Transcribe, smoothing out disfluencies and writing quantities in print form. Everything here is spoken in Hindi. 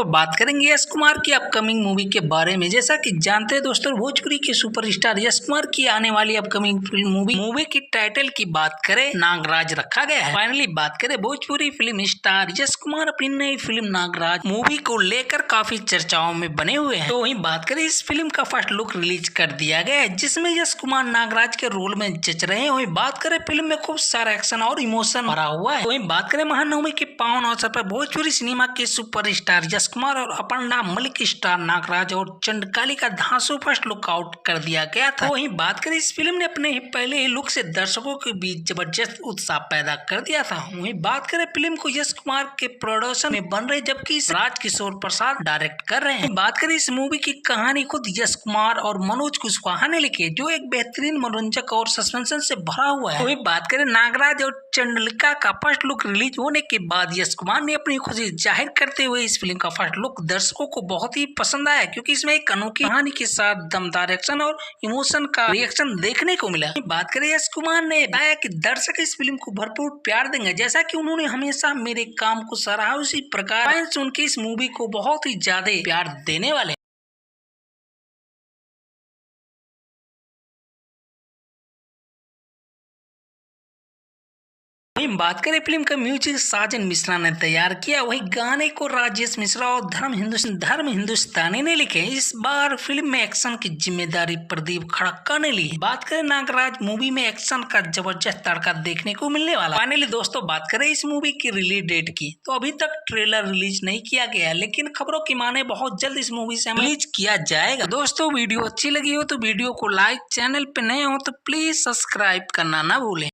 बात करेंगे यश कुमार की अपकमिंग मूवी के बारे में। जैसा कि जानते हैं दोस्तों, भोजपुरी के सुपरस्टार यश कुमार की आने वाली अपकमिंग फिल्म मूवी की टाइटल की बात करें नागराज रखा गया है। फाइनली बात करें भोजपुरी फिल्म स्टार यश कुमार अपनी नई फिल्म नागराज मूवी को लेकर काफी चर्चाओं में बने हुए हैं। तो वहीं बात करें इस फिल्म का फर्स्ट लुक रिलीज कर दिया गया है, जिसमें यश कुमार नागराज के रोल में जच रहे हैं। वहीं बात करें फिल्म में खूब सारा एक्शन और इमोशन भरा हुआ है। वहीं बात करें महानवमी के पावन अवसर पर भोजपुरी सिनेमा के सुपरस्टार यश कुमार और अपर्णा मलिक स्टार नागराज और चंडकाली का धांसू फर्स्ट लुक आउट कर दिया गया था। वहीं बात करें इस फिल्म ने अपने ही पहले ही लुक से दर्शकों के बीच जबरदस्त उत्साह पैदा कर दिया था। वहीं बात करें फिल्म को यश कुमार के प्रोडक्शन में बन रही, जबकि इस राजकिशोर प्रसाद डायरेक्ट कर रहे हैं। बात करें इस मूवी की कहानी खुद यश कुमार और मनोज कुशवाहा ने लिखी, जो एक बेहतरीन मनोरंजक और सस्पेंशन से भरा हुआ है। वहीं बात करें नागराज और चंडलिका का फर्स्ट लुक रिलीज होने के बाद यश कुमार ने अपनी खुशी जाहिर करते हुए इस फिल्म का फर्स्ट लुक दर्शकों को बहुत ही पसंद आया, क्योंकि इसमें एक अनोखी कहानी के साथ दमदार एक्शन और इमोशन का रिएक्शन देखने को मिला। बात करें यश कुमार ने बताया कि दर्शक इस फिल्म को भरपूर प्यार देंगे, जैसा कि उन्होंने हमेशा मेरे काम को सराहा, उसी प्रकार फैंस उनकी इस मूवी को बहुत ही ज्यादा प्यार देने वाले। वहीं बात करें फिल्म का म्यूजिक साजन मिश्रा ने तैयार किया, वही गाने को राजेश मिश्रा और धर्म हिंदुस्तानी ने लिखे। इस बार फिल्म में एक्शन की जिम्मेदारी प्रदीप खड़क्का ने ली। बात करें नागराज मूवी में एक्शन का जबरदस्त तड़का देखने को मिलने वाला। फाइनली दोस्तों बात करें इस मूवी की रिलीज डेट की, तो अभी तक ट्रेलर रिलीज नहीं किया गया, लेकिन खबरों की माने बहुत जल्द इस मूवी से रिलीज किया जाएगा। दोस्तों वीडियो अच्छी लगी हो तो वीडियो को लाइक, चैनल पे नए हो तो प्लीज सब्सक्राइब करना ना भूलें।